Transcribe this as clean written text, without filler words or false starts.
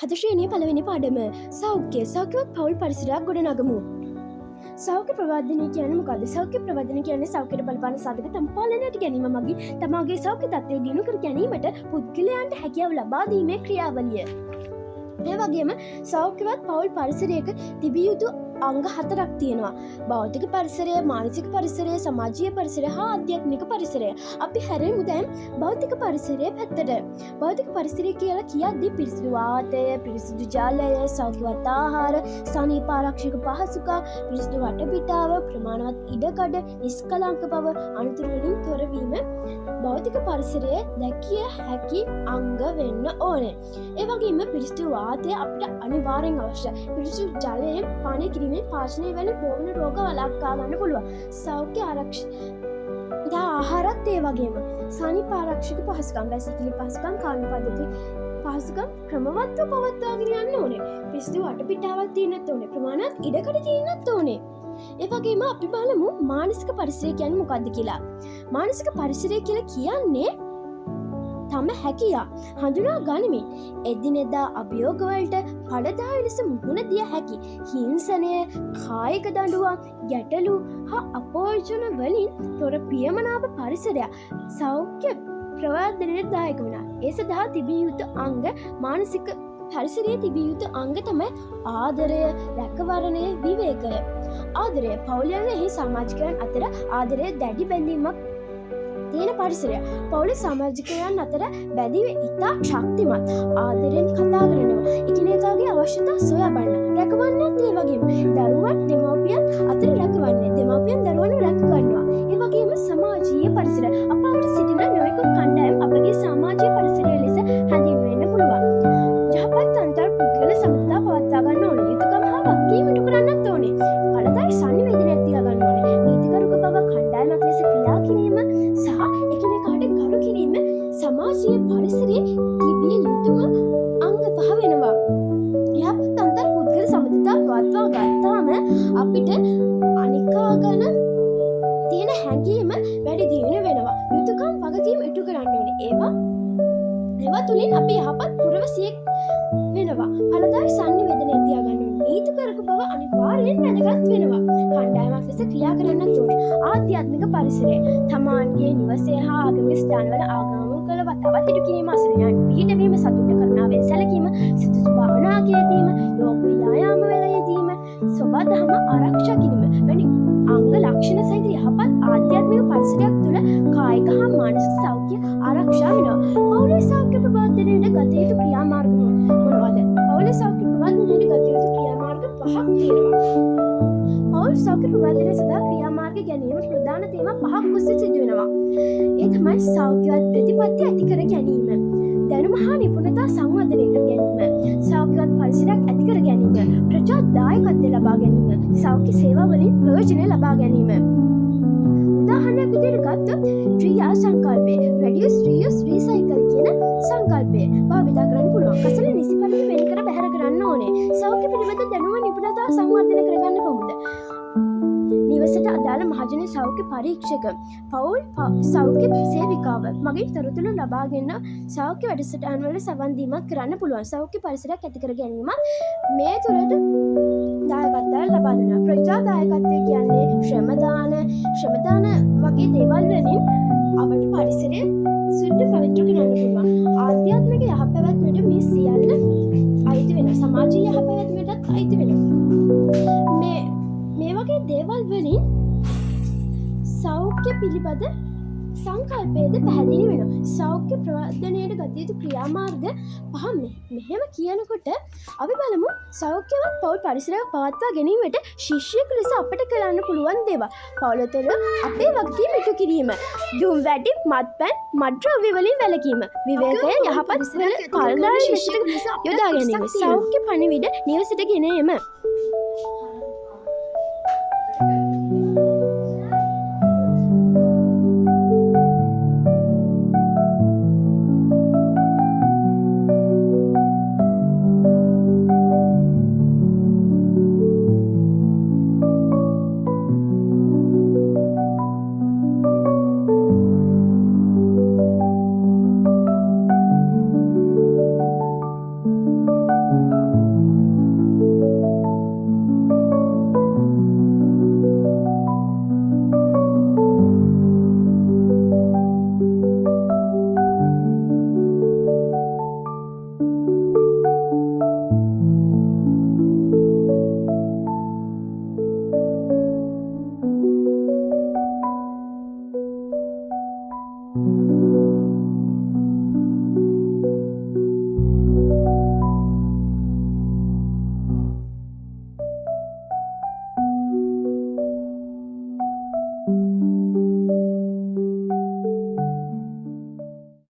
හද ශ්‍රේණියේ පළවෙනි පාඩම සෞඛ්‍යවත් පවුල් පරිසරයක් ගොඩනගමු. සෞඛ්‍ය ප්‍රවර්ධනය කියන්නේ මොකක්ද? සෞඛ්‍ය ප්‍රවර්ධනය කියන්නේ සෞඛ්‍යයට බලපාන සාධක සම්පාලනයට ගැනීම මගින් තමාගේ සෞඛ්‍ය තත්ත්වය දියුණු කර ගැනීමට පුද්ගලයන්ට හැකියාව ලබා දීමේ ක්‍රියාවලිය. ඒ වගේම සෞඛ්‍යවත් පවුල් පරිසරයක තිබිය යුතු අංග 4ක් තියෙනවා. භෞතික පරිසරය, මානසික පරිසරය, සමාජීය පරිසරය හා ආධ්‍යාත්මික පරිසරය. අපි හැරෙමු දැන් භෞතික පරිසරය පැත්තට. භෞතික පරිසරය කියලා කියද්දී පිරිසිදු වාතය, පිරිසිදු ජලය, සෞඛ්‍යවත් ආහාර, සනීප ආරක්ෂක පහසුකම්, පිරිසිදු වටපිටාව, ප්‍රමාණවත් ඉඩකඩ, නිෂ්කලංක බව, අනුතුරු වලින් තොර වීම භෞතික පරිසරය දැකිය හැකි අංග වෙන්න ඕනේ. ඒ වගේම පිරිසිදු වාතය අපිට අනිවාර්යෙන් අවශ්‍යයි. පිරිසිදු ජලය පානය කිරීමෙන් පාචනය වැනි බොහෝ රෝග වළක්වා ගන්න පුළුවන්. සෞඛ්‍ය ආරක්ෂක ආහාරත් ඒ වගේම සනීප ආරක්ෂක පහසුකම්, වැසිකිලි පහසුකම්, කාණ්ඩ පද්ධති පහසුකම් ක්‍රමවත්ව පවත්වාගෙන යන්න ඕනේ. පිරිසිදු වටපිටාවක් තියෙන්නත් ඕනේ. ප්‍රමාණවත් ඉඩකඩ තියෙන්නත් ඕනේ. ඒ වගේම අපි බලමු මානසික පරිසරය කියන්නේ මොකක්ද කියලා. මානසික පරිසරය කියලා කියන්නේ තම හැකියා හඳුනා ගනිමින් එදිනෙදා අභියෝගවලට පළදායි ලෙස මුහුණ දිය හැකි හිංසනය, කායික දඬුවම්, ගැටලු හා අපෝෂණ වලින් තොර ප්‍රියමනාප පරිසරයක් සෞඛ්‍ය ප්‍රවර්ධනයට දායක වෙනවා. ඒ සඳහා තිබිය යුතු අංග මානසික පරිසරයේ තිබිය යුතු අංග තමයි ආදරය, රැකවරණය, විවේකය. ආදරය පවුලේ එහි සමාජිකයන් අතර ආදරය දැඩි බැඳීමක් තියෙන පරිසරය. පවුලේ සමාජිකයන් අතර බැඳීම ඉතා ශක්තිමත්. ආදරෙන් කතා කරනවා. එකිනෙකාගේ අවශ්‍යතා සොයා බලනවා. රැකවන්නත් ඒ වගේම දරුවන් දෙමව්පියන් අතර රැකවන්නේ. දෙමව්පියන් දරුවන්ව රැක ගන්නවා. ඒ වගේම සමාජීය පරිසරය. අප අපට සිටින නොයෙකුත් කණ්ඩායම් අපගේ සමාජීය පරිසරය ලෙස හැඳින්වෙන්න පුළුවන්. යහපත් අන්තර් පුද්ගල සමගතා පවත්වා ගන්න ඕනේ. යුතුකම් හා වගකීම් ඉටු කරන්නත් ඕනේ. පළදායි සංනිවේදනයක් තියා ගන්න ඕනේ. නීතිගරුක බව, කණ්ඩායමක් ලෙස ක්‍රියා කිරීම සහ එකිනෙකාට ගරු කිරීම සමාජීය පරිසරයේ තිබිය යුතුම අංග 5 වෙනවා. යහපත් අන්තර් පුද්ගල සමගතා පවත්වා ගත්තාම අපිට අනිකා ගැන තියෙන හැඟීම වැඩි දියුණු වෙනවා. යුතුකම් වගකීම් ඉටු කරන්න ඕනේ. ඒවා තුලින් අපි යහපත් පුරවැසියෙක් වෙනවා. පළදායි සංනිවේදනය තියාගන්න ඕනේ. නීතිගරුක බව අනිවාර්යෙන් වැදගත් වෙනවා. කණ්ඩායමක් ලෙස ක්‍රියා කරන්නත් ඕනේ. ආධ්‍යාත්මික පරිසරය තමාන්ගේ නිවසේ හා ආගමික ස්ථානවල ආගමික වතාවත් ඉටු කිරීම, අසරණයන් පිහිටවීම, සතුට කරුණාවෙන් සැලකීම, සුදුසු භාවනාවක යෙදීම, යෝග ව්‍යායාම වල යෙදීම, සබා දහම ආරක්ෂා කිරීම වැනි අංග ලක්ෂණ සහිත යහපත් ආධ්‍යාත්මික පරිසරයක් තුළ කායික හා මානසික සෞඛ්‍ය ආරක්ෂා වෙනවා. පවුලේ සෞඛ්‍ය ප්‍රවර්ධනයට ගත යුතු ක්‍රියාමාර්ග මොනවාද? පවුලේ සෞඛ්‍ය ප්‍රවර්ධනයට ගත යුතු ක්‍රියාමාර්ග 5ක් තියෙනවා. පවුල් සෞඛ්‍ය ප්‍රවර්ධනය සඳහා ක්‍රියාමාර්ග ගැනීමට ප්‍රධාන තේමා 5ක් ඔස්සේ සිදු වෙනවා. ඒ තමයි සෞඛ්‍යවත් ප්‍රතිපත්ති ඇති කර ගැනීම, දැනුම හා නිපුණතා සංවර්ධනය කර ගැනීම, සෞඛ්‍යවත් පරිසරයක් ඇති කර ගැනීම, ප්‍රජා දායකත්වය ලබා ගැනීම, සෞඛ්‍ය සේවා වලින් ප්‍රයෝජන ලබා ගැනීම. උදාහරණයක් විදිහට ගත්තොත් ක්‍රියා සංකල්පය, reduce, reuse, recycle කියන සංකල්පය භාවිත කරන්න පුළුවන්. කසල නිසි පරිදි වෙන් කර බැහැර කරන්න ඕනේ. සෞඛ්‍ය පිළිබඳ දැනුම නිපුණතා සංවර්ධනය කරගන්න කොහොමද? නිවසට අදාළ මහජන සෞඛ්‍ය පරීක්ෂක, පවුල් සෞඛ්‍ය සේවිකාව මගින් තොරතුරු ලබාගෙන සෞඛ්‍ය වැඩසටහන් වල සවන් දීමක් කරන්න පුළුවන්. සෞඛ්‍ය පරිසරයක් ඇති කර ගැනීමත් මේ තුළට දායකත්වය ලබා දෙනවා. ප්‍රජා දායකත්වය කියන්නේ ශ්‍රමදාන වගේ දේවල් වලින් අපට පරිසරය සුද්ධ පවිත්‍ර කරන්න පුළුවන්. ආධ්‍යාත්මික යහපැවැත්මට මේ සියල්ල අයිති වෙනවා. සමාජීය යහපැවැත්මටත් අයිති වෙනවා. මේ වගේ දේවල් වලින් සෞඛ්‍ය පිළිබඳ සංකල්පයේද පැහැදිලි වෙනවා. සෞඛ්‍ය ප්‍රවර්ධනයට ගත යුතු ක්‍රියාමාර්ග 5 මෙහෙම කියනකොට අපි බලමු සෞඛ්‍යවත් පවුල් පරිසරයක් පවත්වා ගැනීමට ශිෂ්‍යයෙකු ලෙස අපට කරන්න පුළුවන් දේවල්. පවුල තුළ අපේ වගකීම් ඉටු කිරීම, දුම් වැඩි, මත්පැන්, මත්ද්‍රව්‍ය වලින් වැළකීම, විවේකය යහපත් වල පළදායි ලෙස යොදා ගැනීම, සෞඛ්‍ය පණිවිඩ නිවසට ගෙන ඒම.